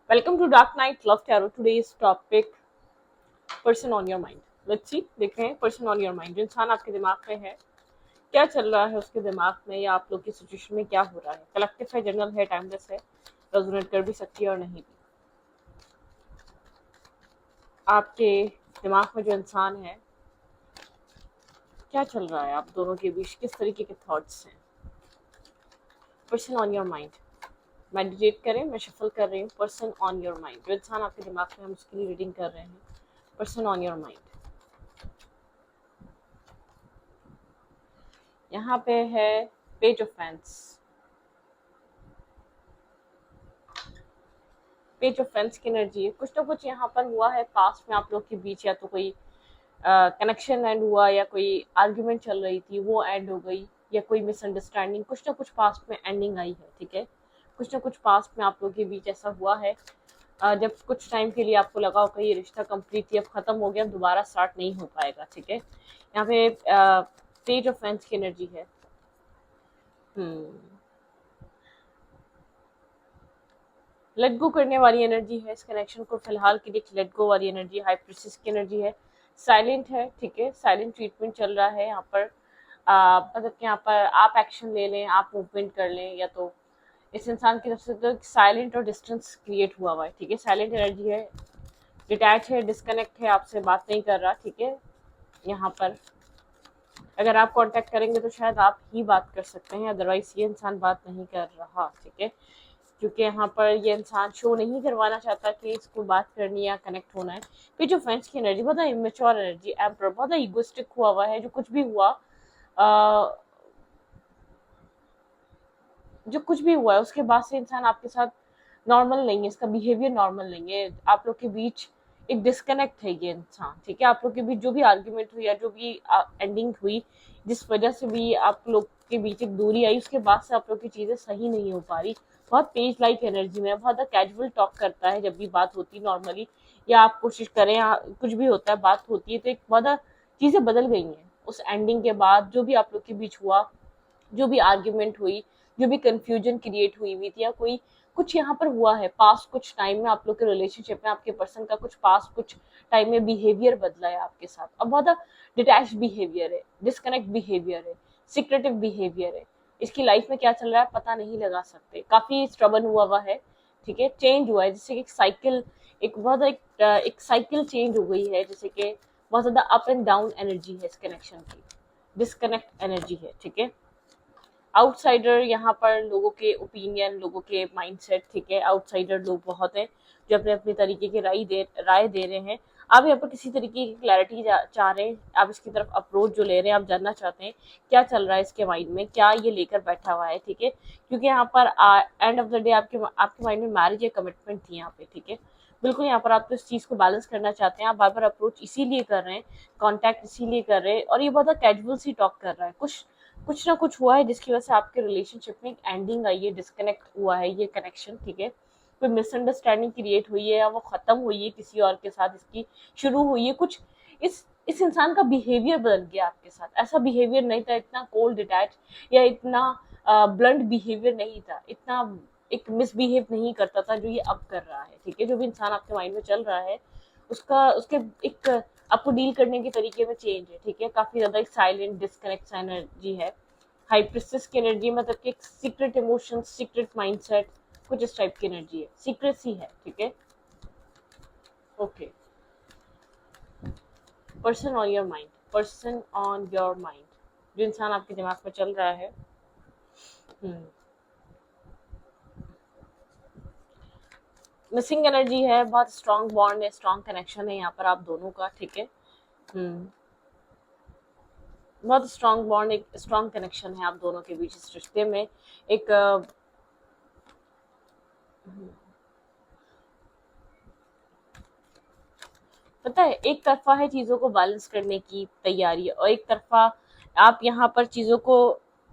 Welcome to Dark Knight Love Tarot. Today's topic person on your mind. Let's see, देखते हैं person on your mind. जो इंसान आपके दिमाग में है, क्या चल रहा है उसके दिमाग में या आप लोग की सिचुएशन में क्या हो रहा है. कलेक्टिव है, जनरल है, टाइमलेस है, रेजोनेट कर भी सकती है और नहीं भी. आपके दिमाग में जो इंसान है, क्या चल रहा है आप दोनों के बीच, किस तरीके के थॉट्स हैं. Person on your mind. Meditate करें, मैं शफल कर रही हूँ. पर्सन ऑन योर माइंड, जो इंसान आपके दिमाग में, हम उसके लिए रीडिंग कर रहे हैं. Person on your mind. यहाँ पे है page of fans. Page of fans की एनर्जी है. कुछ ना कुछ यहाँ पर हुआ है पास्ट में आप लोग के बीच, या तो कोई कनेक्शन एंड हुआ, या कोई आर्ग्यूमेंट चल रही थी वो एंड हो गई, या कोई मिसअंडरस्टैंडिंग. कुछ ना कुछ पास्ट में एंडिंग आई है. ठीक है, कुछ ना कुछ पास्ट में आप लोग के बीच ऐसा हुआ है जब कुछ टाइम के लिए आपको लगा होगा ये रिश्ता कंप्लीटली अब खत्म हो गया, अब दोबारा स्टार्ट नहीं हो पाएगा. ठीक है, यहाँ पे पेज ऑफ फैंस की एनर्जी है. लेट गो करने वाली एनर्जी है. इस कनेक्शन को फिलहाल के लिए लेट गो वाली एनर्जी. हाई प्रिंसेस की एनर्जी है. साइलेंट है. ठीक है, साइलेंट ट्रीटमेंट चल रहा है यहाँ पर. मतलब कि यहाँ पर आप एक्शन ले लें, आप मूवमेंट कर लें, या तो इस इंसान की तरफ से तो साइलेंट और डिस्टेंस क्रिएट हुआ हुआ है. ठीक है, साइलेंट एनर्जी है, डिटैच है, डिस्कनेक्ट है, आपसे बात नहीं कर रहा. ठीक है, यहाँ पर अगर आप कांटेक्ट करेंगे तो शायद आप ही बात कर सकते हैं, अदरवाइज ये इंसान बात नहीं कर रहा. ठीक है, क्योंकि यहाँ पर ये इंसान शो नहीं करवाना चाहता कि इसको बात करनी या कनेक्ट होना है. फिर जो फ्रेंड्स की एनर्जी बहुत इमेच्योर एनर्जी, एम्पर बहुत इगोइस्टिक हुआ है. जो कुछ भी हुआ जो कुछ भी हुआ है उसके बाद से इंसान आपके साथ नॉर्मल नहीं है, इसका बिहेवियर नॉर्मल नहीं है. आप लोग के बीच एक डिस्कनेक्ट है ये इंसान. ठीक है, आप लोग के बीच जो भी आर्ग्यूमेंट हुई या जो भी एंडिंग हुई, जिस वजह से भी आप लोग के बीच एक दूरी आई, उसके बाद से आप लोग की चीजें सही नहीं हो पा रही. बहुत पेज लाइक एनर्जी में, बहुत कैजुअल टॉक करता है जब भी बात होती नॉर्मली, या आप कोशिश करें, कुछ भी होता है, बात होती है तो एक बहुत चीजें बदल गई हैं उस एंडिंग के बाद. जो भी आप लोग के बीच हुआ, जो भी आर्ग्यूमेंट हुई, जो भी कंफ्यूजन क्रिएट हुई थी, या कोई कुछ यहाँ पर हुआ है पास्ट कुछ टाइम में आप लोग के रिलेशनशिप में, आपके पर्सन का कुछ पास्ट कुछ टाइम में बिहेवियर बदला है आपके साथ. अब बहुत डिटैच बिहेवियर है, डिस्कनेक्ट बिहेवियर है, सीक्रेटिव बिहेवियर है. इसकी लाइफ में क्या चल रहा है पता नहीं लगा सकते. काफी स्ट्रबल हुआ है. ठीक है, चेंज हुआ है, जैसे एक साइकिल, एक साइकिल चेंज हो गई है, जैसे कि बहुत ज्यादा अप एंड डाउन एनर्जी है इस कनेक्शन की, डिस्कनेक्ट एनर्जी है. ठीक है, आउटसाइडर यहाँ पर लोगों के ओपिनियन, लोगों के माइंडसेट. ठीक है, आउटसाइडर लोग बहुत हैं जो अपने अपने तरीके की राय दे रहे हैं. आप यहाँ पर किसी तरीके की क्लैरिटी चाह रहे हैं, आप इसकी तरफ अप्रोच जो ले रहे हैं, आप जानना चाहते हैं क्या चल रहा है इसके माइंड में, क्या ये लेकर बैठा हुआ है. ठीक है, क्योंकि यहाँ पर एंड ऑफ द डे आपके माइंड में मैरिज या कमिटमेंट थी यहाँ पे. ठीक है, बिल्कुल यहाँ पर आप तो इस चीज को बैलेंस करना चाहते हैं. आप बार बार अप्रोच इसीलिए कर रहे हैं, कॉन्टैक्ट इसीलिए कर रहे हैं, और ये बहुत कैजुअल सी टॉक कर रहा है. कुछ ना कुछ हुआ है जिसकी वजह से आपके रिलेशनशिप में एक एंडिंग आई है, डिस्कनेक्ट हुआ है ये कनेक्शन. ठीक है, कोई मिसअंडरस्टैंडिंग क्रिएट हुई है, या वो खत्म हुई है किसी और के साथ, इसकी शुरू हुई है कुछ. इस इंसान का बिहेवियर बदल गया आपके साथ. ऐसा बिहेवियर नहीं था, इतना कोल्ड डिटैच या इतना ब्लंट बिहेवियर नहीं था, इतना एक मिसबिहेव नहीं करता था जो ये अब कर रहा है. ठीक है, जो भी इंसान आपके माइंड में चल रहा है उसका उसके एक आपको डील करने के तरीके में चेंज है. ठीक है, काफी ज्यादा एक साइलेंट डिस्कनेक्ट एनर्जी है. हाई प्रिस्टेस की एनर्जी मतलब कि एक सीक्रेट इमोशन, सीक्रेट माइंडसेट, कुछ इस टाइप की एनर्जी है, सीक्रेसी है. ठीक है, okay. Person on your mind. Person on your mind, जो इंसान आपके दिमाग में चल रहा है. मिसिंग एनर्जी है, बहुत स्ट्रांग बॉन्ड है, स्ट्रांग कनेक्शन है यहाँ पर आप दोनों का. ठीक है, बहुत स्ट्रांग बॉन्ड, एक स्ट्रांग कनेक्शन है आप दोनों के बीच इस रिश्ते में. एक पता है, एक तरफा है चीजों को बैलेंस करने की तैयारी, और एक तरफा आप यहाँ पर चीजों को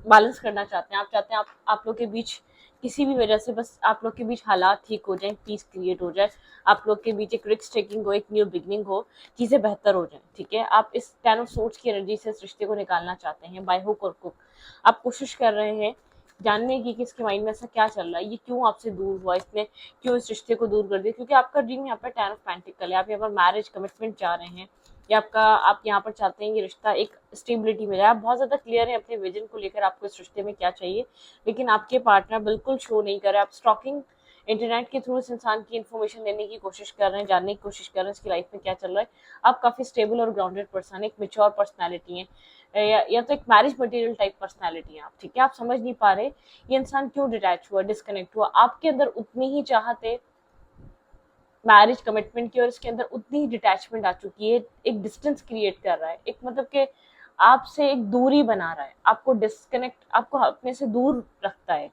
बैलेंस करना चाहते हैं. आप चाहते हैं आप लोग के बीच किसी भी वजह से बस आप लोग के बीच हालात ठीक हो जाएं, पीस क्रिएट हो जाए, आप लोग के बीच एक रिस्क टेकिंग हो, एक न्यू बिगनिंग हो, चीजें बेहतर हो जाएं. ठीक है, आप इस टेन ऑफ सोर्ड्स की एनर्जी से इस रिश्ते को निकालना चाहते हैं बाय हुक और कुक. आप कोशिश कर रहे हैं जानने की कि इसके माइंड में ऐसा क्या चल रहा है, ये क्यों आपसे दूर हुआ, इसने क्यों इस रिश्ते को दूर कर दिया। क्योंकि आपका ड्रीम यहाँ पर 10 ऑफ पेंटिकल है, आप यहाँ पर मैरिज कमिटमेंट चाह रहे हैं, या आप यहाँ पर चाहते हैं कि रिश्ता एक स्टेबिलिटी में जाए। आप बहुत ज़्यादा क्लियर हैं अपने विजन को लेकर, आपको इस रिश्ते में क्या चाहिए, लेकिन आपके पार्टनर बिल्कुल शो नहीं कर रहे। आप स्टॉकिंग इंटरनेट के थ्रू इस इंसान की इन्फॉर्मेशन लेने की कोशिश कर रहे हैं, जानने की कोशिश कर रहे हैं इसकी लाइफ में क्या चल रहा है। आप काफ़ी स्टेबल और ग्राउंडेड पर्सन, एक मेच्योर पर्सनैलिटी है, या तो एक मैरिज मटेरियल टाइप पर्सनैलिटी है आप, ठीक है। आप समझ नहीं पा रहे ये इंसान क्यों डिटैच हुआ, डिस्कनेक्ट हुआ। आपके अंदर उतनी ही चाहत है मैरिज कमिटमेंट की, और इसके अंदर उतनी ही डिटैचमेंट आ चुकी है, एक डिस्टेंस क्रिएट कर रहा है, एक मतलब कि आपसे एक दूरी बना रहा है, आपको डिस्कनेक्ट, आपको अपने से दूर रखता है,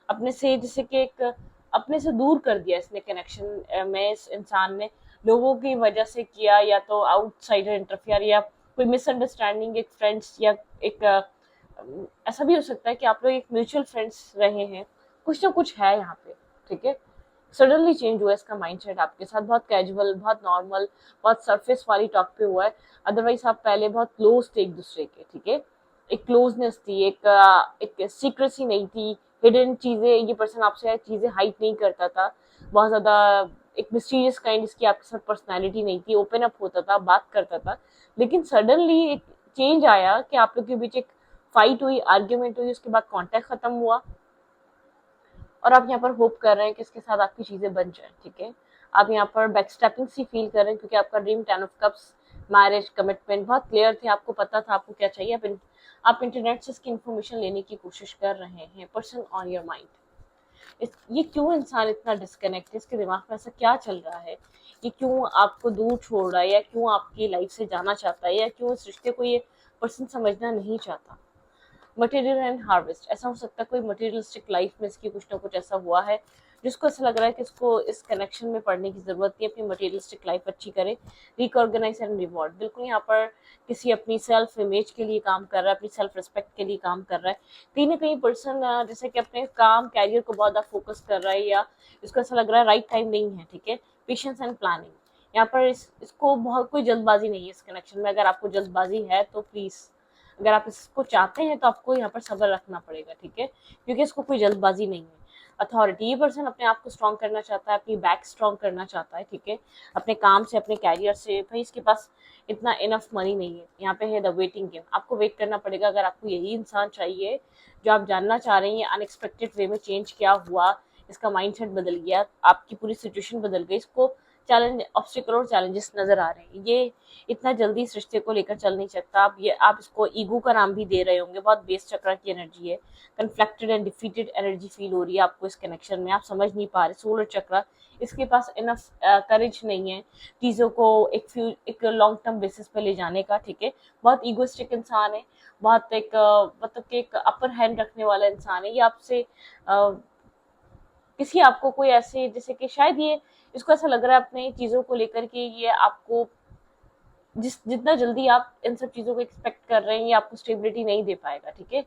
अपने से, जैसे कि एक अपने से दूर कर दिया इसने कनेक्शन में। इस इंसान ने लोगों की वजह से किया, या तो आउटसाइडर इंटरफियर, या कोई मिसअंडरस्टैंडिंग, एक फ्रेंड्स, या एक ऐसा भी हो सकता है कि आप लोग एक म्यूचुअल फ्रेंड्स रहे हैं, कुछ ना कुछ है यहाँ पे, ठीक है। सडनली चेंज हुआ इसका माइंडसेट आपके साथ, बहुत कैजुअल, बहुत नॉर्मल, बहुत सरफेस वाली टॉक पे हुआ है। अदरवाइज आप पहले बहुत क्लोज थे एक दूसरे के, ठीक है। एक क्लोजनेस थी, एक सीक्रेसी नहीं थी, हिडन चीजें, ये पर्सन आपसे चीजें हाइड नहीं करता था बहुत ज्यादा, एक मिस्टीरियस काइंड इसकी आपके साथ पर्सनैलिटी नहीं थी, ओपन अप होता था, बात करता था। लेकिन सडनली एक चेंज आया कि आप लोग के बीच एक फाइट हुई, आर्ग्यूमेंट हुई, उसके बाद कांटेक्ट खत्म हुआ, और आप यहाँ पर होप कर रहे हैं कि इसके साथ आपकी चीजें बन जाए, ठीक है। आप यहाँ पर बैकस्टेपिंग सी फील कर रहे हैं, क्योंकि आपका dream 10 of cups, marriage commitment बहुत क्लियर थे, आपको पता था आपको क्या चाहिए। आप इंटरनेट से इसकी इन्फॉर्मेशन लेने की कोशिश कर रहे हैं। पर्सन ऑन योर माइंड, ये क्यों इंसान इतना डिस्कनेक्ट है, इसके दिमाग में ऐसा क्या चल रहा है, ये क्यों आपको दूर छोड़ रहा है, या क्यों आपकी लाइफ से जाना चाहता है, या क्यों इस रिश्ते को ये पर्सन समझना नहीं चाहता। मटेरियल एंड हार्वेस्ट, ऐसा हो सकता है कोई मटेरियलिस्टिक लाइफ में इसकी कुछ ना कुछ ऐसा हुआ है जिसको ऐसा लग रहा है कि इसको इस कनेक्शन में पढ़ने की जरूरत नहीं, अपनी मटेरियलिस्टिक लाइफ अच्छी करे, रिकॉर्गनाइज एंड रिवॉर्ड। बिल्कुल यहाँ पर किसी अपनी सेल्फ इमेज के लिए काम कर रहा है, अपनी सेल्फ रिस्पेक्ट के लिए काम कर रहा है। कहीं ना कहीं पर्सन जैसे कि अपने काम कैरियर को बहुत ज्यादा फोकस कर रहा है, या इसको ऐसा लग रहा है राइट टाइम नहीं है, ठीक है। पेशेंस एंड प्लानिंग, यहाँ पर इसको बहुत कोई जल्दबाजी नहीं है इस कनेक्शन में। अगर आपको जल्दबाजी है तो प्लीज, अगर आप इसको चाहते हैं तो आपको यहाँ पर सब्र रखना पड़ेगा, ठीक है, क्योंकि इसको कोई जल्दबाजी नहीं है। अथॉरिटी, ये पर्सन अपने आप को स्ट्रॉन्ग करना चाहता है, अपनी बैक स्ट्रॉन्ग करना चाहता है, ठीक है, अपने काम से, अपने कैरियर से। भाई इसके पास इतना इनफ मनी नहीं है। यहाँ पे है द वेटिंग गेम, आपको वेट करना पड़ेगा। अगर आपको यही इंसान चाहिए जो आप जानना चाह रहे हैं, अनएक्सपेक्टेड वे में चेंज क्या हुआ, इसका माइंडसेट बदल गया, आपकी पूरी सिचुएशन बदल गई, इसको चैलेंज, ऑब्स्टिकल और चैलेंजेस नजर आ रहे हैं, ये इतना जल्दी इस रिश्ते को लेकर चल नहीं सकता। आप इसको ईगो का नाम भी दे रहे होंगे, बहुत बेस चक्र की एनर्जी है, कन्फ्लेक्टेड एंड डिफीटेड एनर्जी फील हो रही है आपको इस कनेक्शन में। आप समझ नहीं पा रहे, सोलर चक्र, इसके पास इनफ करेज नहीं है चीज़ों को एक लॉन्ग टर्म बेसिस पे ले जाने का, ठीक है। बहुत ईगोइस्टिक इंसान है, बहुत एक मतलब कि एक अपर हैंड रखने वाला इंसान है। ये आपसे किसी आपको कोई ऐसे, जैसे कि शायद ये इसको ऐसा लग रहा है अपने चीज़ों को लेकर कि ये आपको जितना जल्दी आप इन सब चीज़ों को एक्सपेक्ट कर रहे हैं, ये आपको स्टेबिलिटी नहीं दे पाएगा, ठीक है।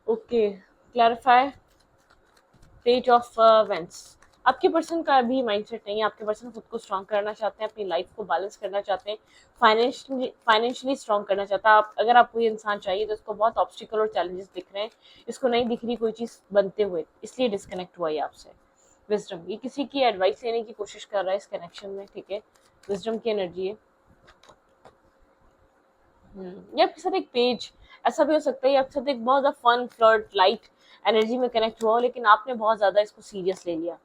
Okay, clarify page of vents, आपके पर्सन का भी माइंडसेट नहीं है। आपके पर्सन खुद को स्ट्रॉन्ग करना चाहते हैं, अपनी लाइफ को बैलेंस करना चाहते हैं, फाइनेंशियली स्ट्रॉन्ग करना चाहता है। अगर आपको ये इंसान चाहिए तो इसको बहुत ऑब्स्टिकल और चैलेंजेस दिख रहे हैं, इसको नहीं दिख रही कोई चीज़ बनते हुए, इसलिए डिस्कनेक्ट हुआ ये आपसे। विजडम, ये किसी की एडवाइस लेने की कोशिश कर रहा है इस कनेक्शन में, ठीक है। विजडम की एनर्जी है। ये आपके साथ एक पेज, ऐसा भी हो सकता है आपके साथ एक बहुत ज्यादा फन फ्लर्ट लाइट एनर्जी में कनेक्ट हुआ हो, लेकिन आपने बहुत ज्यादा इसको सीरियस ले लिया।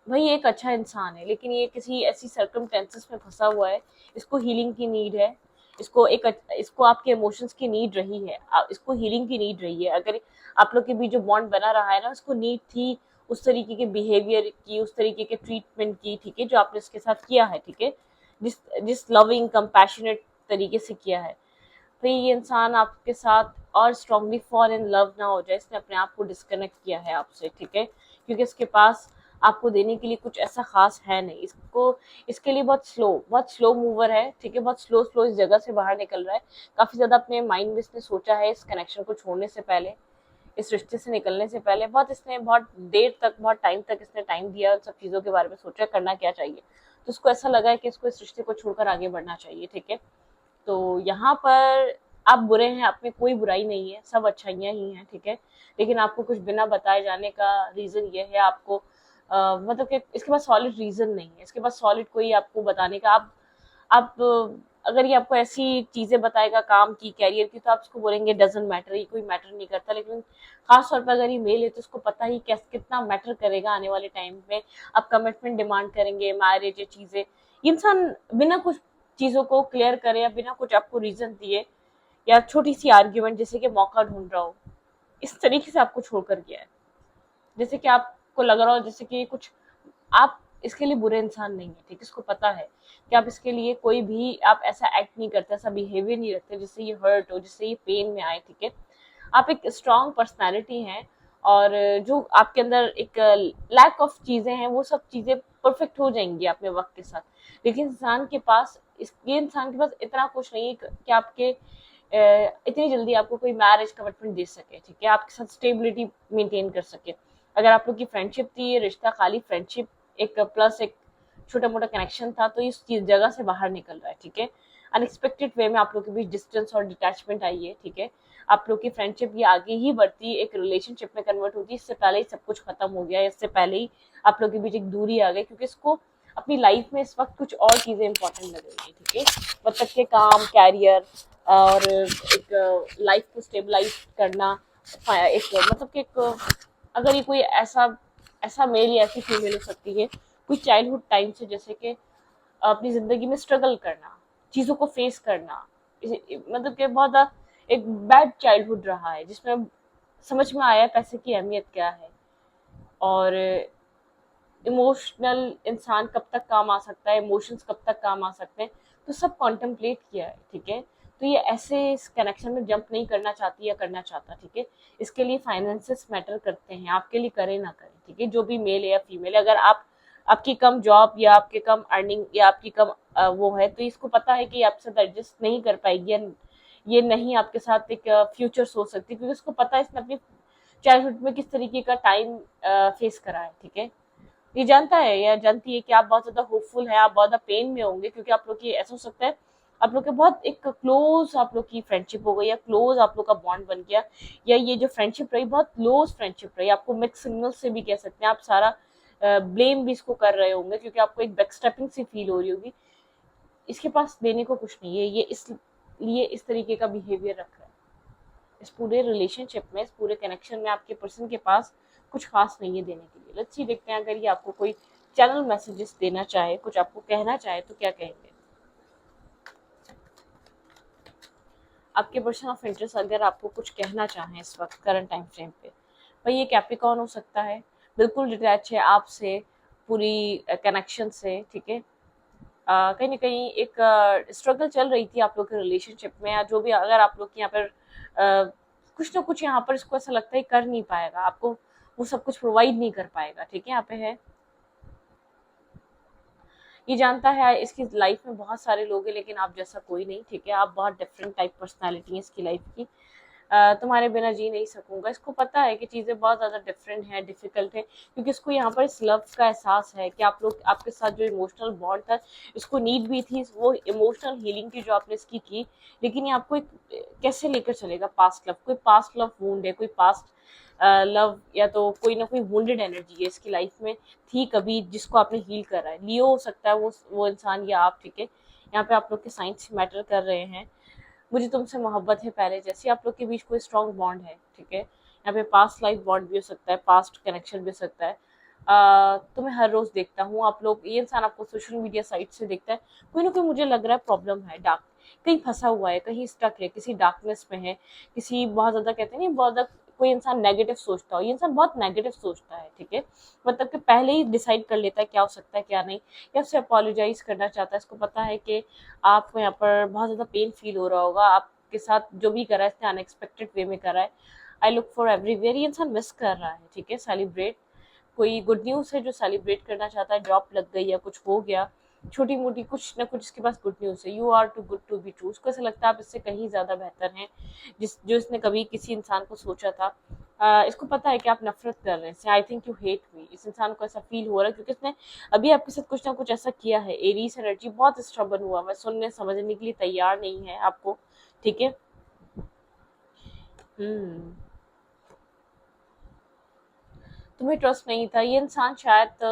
भाई ये एक अच्छा इंसान है, लेकिन ये किसी ऐसी सर्कमटेंसेस में फंसा हुआ है, इसको हीलिंग की नीड है, इसको आपके इमोशंस की नीड रही है, इसको हीलिंग की नीड रही है। अगर आप लोग के बीच जो बॉन्ड बना रहा है ना, उसको नीड थी उस तरीके के बिहेवियर की, उस तरीके के ट्रीटमेंट की, ठीक है, जो आपने इसके साथ किया है, ठीक है, जिस जिस लविंग कंपैशनेट तरीके से किया है। तो ये इंसान आपके साथ और स्ट्रांगली फॉल इन लव ना हो जाए, इसने अपने आप को डिस्कनेक्ट किया है आपसे, ठीक है, क्योंकि इसके पास आपको देने के लिए कुछ ऐसा खास है नहीं। इसके लिए बहुत स्लो मूवर है, ठीक है, बहुत स्लो स्लो इस जगह से बाहर निकल रहा है। काफी ज्यादा अपने माइंड में इसने सोचा है, इस कनेक्शन को छोड़ने से पहले, इस रिश्ते से निकलने से पहले बहुत देर तक, बहुत टाइम तक इसने टाइम दिया, उन सब चीजों के बारे में सोचा करना क्या चाहिए। तो उसको ऐसा लगा है कि इसको इस रिश्ते को छोड़कर आगे बढ़ना चाहिए, ठीक है। तो यहाँ पर आप बुरे हैं, आप में कोई बुराई नहीं है, सब अच्छाइयाँ ही हैं, ठीक है। लेकिन आपको कुछ बिना बताए जाने का रीजन ये है, आपको मतलब कि इसके पास सॉलिड रीजन नहीं है, इसके पास सॉलिड कोई आपको बताने का। आप अगर ये आपको ऐसी चीजें बताएगा काम की, कैरियर की, तो आप उसको बोलेंगे डजेंट मैटर, ये कोई मैटर नहीं करता। लेकिन खास तौर पर अगर ये मेल है तो उसको पता ही कैसे कितना मैटर करेगा आने वाले टाइम में। आप कमिटमेंट डिमांड करेंगे, मैरिज, ये चीजें, ये इंसान बिना कुछ चीजों को क्लियर करे या बिना कुछ आपको रीजन दिए, या छोटी सी आर्ग्यूमेंट जैसे कि मौका ढूंढ रहा हो, इस तरीके से आपको छोड़कर गया है। जैसे कि आपको लग रहा हो जैसे कि कुछ, आप इसके लिए बुरे इंसान नहीं है, ठीक है। इसको पता है कि आप इसके लिए कोई भी आप ऐसा एक्ट नहीं करते, ऐसा बिहेवियर नहीं रखते जिससे ये हर्ट हो, जिससे ये पेन में आए, ठीक है। आप एक स्ट्रॉन्ग पर्सनैलिटी हैं, और जो आपके अंदर एक लैक ऑफ चीजें हैं, वो सब चीजें परफेक्ट हो जाएंगी अपने वक्त के साथ। लेकिन इंसान के पास ये इंसान के पास इतना कुछ नहीं है कि आपके इतनी जल्दी आपको कोई मैरिज कमिटमेंट दे सके, ठीक है, आपके साथ स्टेबिलिटी मेंटेन कर सके। अगर आप लोग की फ्रेंडशिप थी, ये रिश्ता खाली फ्रेंडशिप एक प्लस एक छोटा मोटा कनेक्शन था, तो इस चीज जगह से बाहर निकल रहा है, ठीक है। अनएक्सपेक्टेड वे में आप लोग के बीच डिस्टेंस और डिटैचमेंट आई है, ठीक है। आप लोग की फ्रेंडशिप ये आगे ही बढ़ती एक रिलेशनशिप में कन्वर्ट होती है, इससे पहले ही सब कुछ खत्म हो गया, इससे पहले ही आप लोग के बीच एक दूरी आ गई, क्योंकि इसको अपनी लाइफ में इस वक्त कुछ और चीजें इंपॉर्टेंट लग रही है, ठीक है। मतलब के काम, कैरियर, और एक लाइफ को स्टेबलाइज करना, एक मतलब कि एक, अगर ये कोई ऐसा ऐसा मेल या ऐसी फीमेल हो सकती है, कोई चाइल्डहुड टाइम से जैसे कि अपनी जिंदगी में स्ट्रगल करना, चीजों को फेस करना, मतलब कि बहुत एक बैड चाइल्डहुड रहा है, जिसमें समझ में आया पैसे की अहमियत क्या है, और इमोशनल इंसान कब तक काम आ सकता है, इमोशंस कब तक काम आ सकते हैं, तो सब कॉन्टेम्पलेट किया है, ठीक है। तो ये ऐसे इस कनेक्शन में जंप नहीं करना चाहती या करना चाहता, ठीक है। इसके लिए फाइनेंसेस मैटर करते हैं, आपके लिए करे ना करे, ठीक है। जो भी मेल है या फीमेल है, अगर आप आपकी कम जॉब या आपके कम अर्निंग या आपकी कम वो है, तो इसको पता है कि आपसे एडजस्ट नहीं कर पाएगी, या ये नहीं आपके साथ एक फ्यूचर सोच सकती, क्योंकि उसको पता है इसने अपनी चाइल्डहुड में किस तरीके का टाइम फेस करा है, ठीक है। ये जानता है या जानती है कि आप बहुत ज्यादा होपफुल हैं, आप बहुत ज्यादा पेन में होंगे, क्योंकि आप लोग की ऐसा हो सकता है आप लोग के बहुत एक क्लोज आप लोग की फ्रेंडशिप हो गई, या क्लोज आप लोग का बॉन्ड बन गया, या ये जो फ्रेंडशिप रही बहुत क्लोज फ्रेंडशिप रही, आपको मिक्स सिग्नल से भी कह सकते हैं, आप सारा ब्लेम भी इसको कर रहे होंगे, क्योंकि आपको एक बैकस्टेपिंग सी फील हो रही होगी। इसके पास देने को कुछ नहीं है, ये इसलिए इस तरीके का बिहेवियर रख रहा है। इस पूरे रिलेशनशिप में, इस पूरे कनेक्शन में आपके पर्सन के पास कुछ खास नहीं है देने के लिए। लेट्स सी, देखते हैं अगर ये आपको कोई चैनल मैसेजेस देना चाहे, कुछ आपको कहना चाहे, तो क्या कहेंगे आपके पर्सन ऑफ इंटरेस्ट। अगर आपको कुछ कहना चाहें इस वक्त करंट टाइम फ्रेम पे, भाई ये कैप्रिकॉर्न हो सकता है, बिल्कुल डिटैच है आपसे, पूरी कनेक्शन से, ठीक है। कहीं ना कहीं एक स्ट्रगल चल रही थी आप लोग के रिलेशनशिप में, या जो भी, अगर आप लोग यहाँ पर कुछ ना कुछ यहाँ पर इसको ऐसा लगता है कर नहीं पाएगा, आपको वो सब कुछ प्रोवाइड नहीं कर पाएगा, ठीक है। यहाँ पे है, ये जानता है इसकी लाइफ में बहुत सारे लोग हैं, लेकिन आप जैसा कोई नहीं, ठीक है। आप बहुत डिफरेंट टाइप पर्सनालिटी है इसकी लाइफ की, तुम्हारे बिना जी नहीं सकूंगा। इसको पता है कि चीज़ें बहुत ज़्यादा डिफरेंट हैं, डिफिकल्ट है, क्योंकि इसको यहाँ पर इस लव का एहसास है कि आप लोग, आपके साथ जो इमोशनल बॉन्ड था, इसको नीड भी थी वो इमोशनल हीलिंग की जो आपने इसकी की। लेकिन ये आपको एक कैसे लेकर चलेगा पास्ट लव, कोई पास्ट लव वूंड है, कोई पास्ट लव, या तो कोई ना कोई वुंडेड एनर्जी है इसकी लाइफ में थी कभी, जिसको आपने हील करा है। लियो हो सकता है वो इंसान, या आप, ठीक है। यहाँ पे आप लोग के साइंस मैटर कर रहे हैं। मुझे तुमसे मोहब्बत है पहले जैसी, आप लोग के बीच कोई स्ट्रॉन्ग बॉन्ड है, ठीक है। यहाँ पे पास्ट लाइफ बॉन्ड भी हो सकता है, पास्ट कनेक्शन भी हो सकता है। तुम्हें हर रोज देखता हूँ, आप लोग, ये इंसान आपको सोशल मीडिया साइट से देखता है, कोई ना कोई मुझे लग रहा है प्रॉब्लम है, डार्क कहीं फंसा हुआ है, कहीं स्टक है, किसी डार्कनेस में है, किसी बहुत ज्यादा कहते हैं नहीं, बहुत ज्यादा कोई इंसान नेगेटिव सोचता हो, ये इंसान बहुत नेगेटिव सोचता है, ठीक है। मतलब कि पहले ही डिसाइड कर लेता है क्या हो सकता है क्या नहीं, या उससे अपोलोजाइज करना चाहता है। इसको पता है कि आपको यहाँ पर बहुत ज़्यादा पेन फील हो रहा होगा, आपके साथ जो भी करा है इसने अनएक्सपेक्टेड वे में करा है। आई लुक फॉर एवरीवेयर, ये इंसान मिस कर रहा है, ठीक है। सेलिब्रेट, कोई गुड न्यूज़ है जो सेलिब्रेट करना चाहता है, जॉब लग गई या कुछ हो गया, छोटी मोटी कुछ ना कुछ इसके पास गुड न्यूज़ है। You are too good to be true, उसको ऐसा लगता है आप इससे कहीं ज़्यादा बेहतर हैं जो इसने कभी किसी इंसान को सोचा था। इसको पता है कि आप नफरत कर रहे हैं, I think you hate me, इस इंसान को ऐसा फील हो रहा है, क्योंकि इसने अभी आपके साथ कुछ ना कुछ ऐसा किया है। एरीज एनर्जी बहुत स्ट्रबन हुआ, मैं सुनने समझने के लिए तैयार नहीं है आपको, ठीक है। हम्म। तुम्हें ट्रस्ट नहीं था, ये इंसान शायद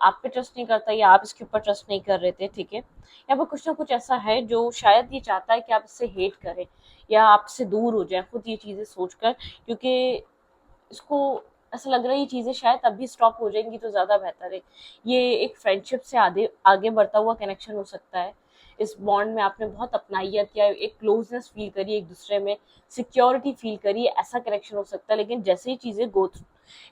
आप पे ट्रस्ट नहीं करता या आप इसके ऊपर ट्रस्ट नहीं कर रहे थे, ठीक है। यहाँ पर कुछ ना कुछ ऐसा है जो शायद ये चाहता है कि आप इससे हेट करें या आपसे दूर हो जाए खुद ये चीजें सोचकर, क्योंकि इसको ऐसा लग रहा है ये चीजें शायद अभी स्टॉप हो जाएंगी तो ज्यादा बेहतर है। ये एक फ्रेंडशिप से आगे आगे बढ़ता हुआ कनेक्शन हो सकता है। इस बॉन्ड में आपने बहुत अपनाइयत या एक क्लोजनेस फील करी, एक दूसरे में सिक्योरिटी फील करी, ऐसा कनेक्शन हो सकता है। लेकिन जैसे ही चीजें गो थ्रू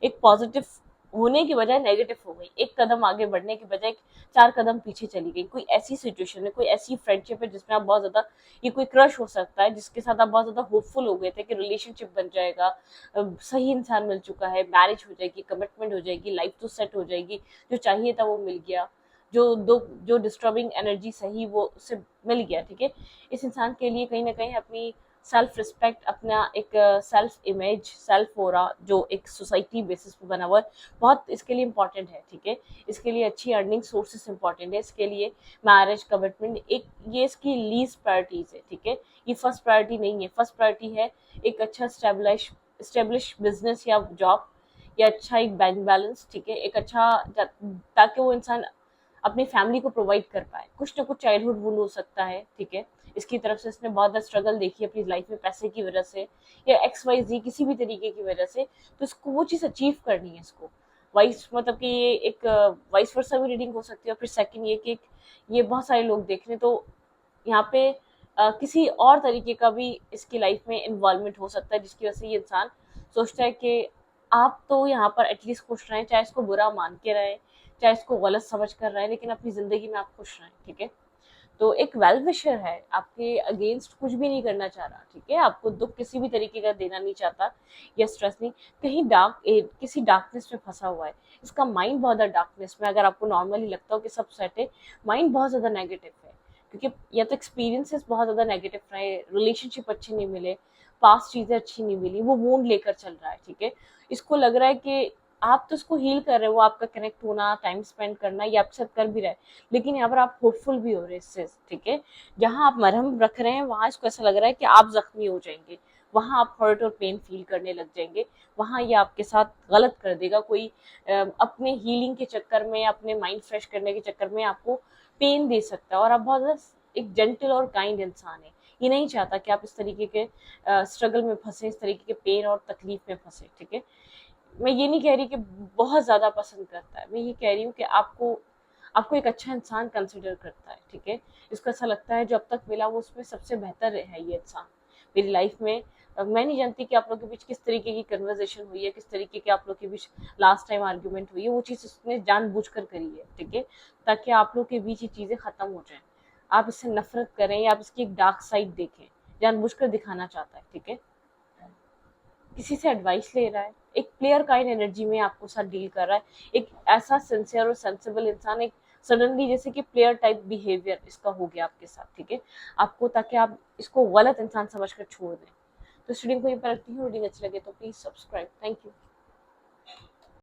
एक पॉजिटिव होने की बजाय नेगेटिव हो गई, एक कदम आगे बढ़ने की बजाय चार कदम पीछे चली गई, कोई ऐसी सिचुएशन है, कोई ऐसी फ्रेंडशिप है जिसमें आप बहुत ज्यादा, ये कोई क्रश हो सकता है जिसके साथ आप बहुत ज्यादा होपफुल हो गए थे कि रिलेशनशिप बन जाएगा, सही इंसान मिल चुका है, मैरिज हो जाएगी, कमिटमेंट हो जाएगी, लाइफ तो सेट हो जाएगी, जो चाहिए था वो मिल गया, जो डिस्टर्बिंग एनर्जी सही वो उससे मिल गया, ठीक है। इस इंसान के लिए कहीं ना कहीं अपनी सेल्फ रिस्पेक्ट, अपना एक सेल्फ इमेज, सेल्फ ओरा जो एक सोसाइटी बेसिस पे बना हुआ है, बहुत इसके लिए इंपॉर्टेंट है, ठीक है। इसके लिए अच्छी अर्निंग सोर्सेस इंपॉर्टेंट है, इसके लिए मैरिज कमिटमेंट एक, ये इसकी लीस्ट प्रायोरिटीज है, ठीक है। ये फर्स्ट प्रायोरिटी नहीं है, फर्स्ट प्रायोरिटी है एक अच्छा स्टेब्लिश बिजनेस या जॉब, या अच्छा एक बैंक बैलेंस, ठीक है, एक अच्छा, ताकि वो इंसान अपनी फैमिली को प्रोवाइड कर पाए। कुछ ना कुछ चाइल्डहुड वुंड हो सकता है, ठीक है। इसकी तरफ से इसने बहुत ज़्यादा स्ट्रगल देखी अपनी लाइफ में पैसे की वजह से या एक्स वाई जी किसी भी तरीके की वजह से, तो इसको वो चीज़ अचीव करनी है इसको। वाइस मतलब कि ये एक वाइस वर्सा भी रीडिंग हो सकती है। और फिर सेकंड ये कि ये बहुत सारे लोग देख रहे हैं, तो यहाँ पे किसी और तरीके का भी इसकी लाइफ में इन्वॉल्वमेंट हो सकता है, जिसकी वजह से ये इंसान सोचता है कि आप तो यहाँ पर एटलीस्ट खुश रहें, चाहे इसको बुरा मान के रहें, चाहे इसको गलत समझ कर रहे हैं, लेकिन अपनी जिंदगी में आप खुश रहें, ठीक है। तो एक वेल विशर है, आपके अगेंस्ट कुछ भी नहीं करना चाह रहा, ठीक है, आपको दुख किसी भी तरीके का देना नहीं चाहता या स्ट्रेस नहीं, कहीं किसी डार्कनेस में फंसा हुआ है। इसका माइंड बहुत ज्यादा डार्कनेस में, अगर आपको नॉर्मली लगता हो कि सब सेट है, माइंड बहुत ज्यादा नेगेटिव है, क्योंकि या तो एक्सपीरियंसेस बहुत ज्यादा नेगेटिव रहे, रिलेशनशिप अच्छे नहीं मिले, पास्ट चीजें अच्छी नहीं मिली, वो वोंड लेकर चल रहा है, ठीक है। इसको लग रहा है कि आप तो उसको हील कर रहे हो, आपका कनेक्ट होना, टाइम स्पेंड करना, ये आपके साथ कर भी रहा है, लेकिन यहाँ पर आप होपफुल भी हो रहे हैं इससे, ठीक है। जहाँ आप मरहम रख रहे हैं वहां इसको ऐसा लग रहा है कि आप जख्मी हो जाएंगे, वहां आप हर्ट और पेन फील करने लग जाएंगे, वहां ये आपके साथ गलत कर देगा कोई, अपने हीलिंग के चक्कर में, अपने माइंड फ्रेश करने के चक्कर में आपको पेन दे सकता है। और आप बहुत ज्यादा एक जेंटल और काइंड इंसान है, ये नहीं चाहता कि आप इस तरीके के स्ट्रगल में फंसे, इस तरीके के पेन और तकलीफ में फंसे, ठीक है। मैं ये नहीं कह रही कि बहुत ज्यादा पसंद करता है, मैं ये कह रही हूँ कि आपको आपको एक अच्छा इंसान कंसिडर करता है, ठीक है। इसको ऐसा लगता है जो अब तक मिला वो उसमें सबसे बेहतर है ये इंसान मेरी लाइफ में। मैं नहीं जानती कि आप लोग के बीच किस तरीके की कन्वर्सेशन हुई है, किस तरीके के आप लोग के बीच लास्ट टाइम आर्ग्यूमेंट हुई है, वो चीज़ उसने जानबूझकर करी है, ठीक है, ताकि आप लोग के बीच ये चीज़ें खत्म हो जाएं, आप इससे नफरत करें या आप इसकी एक डार्क साइड देखें, जानबूझकर दिखाना चाहता है, ठीक है। किसी से एडवाइस ले रहा है, एक प्लेयर काइंड एनर्जी में आपको साथ डील कर रहा है, एक ऐसा सिंसियर और सेंसिबल इंसान, एक सडनली जैसे कि प्लेयर टाइप बिहेवियर इसका हो गया आपके साथ, ठीक है, आपको, ताकि आप इसको गलत इंसान समझकर छोड़ दें। तो स्टूडेंट को ये पर रखती हूँ, रीडिंग अच्छी लगे तो प्लीज सब्सक्राइब। Thank you.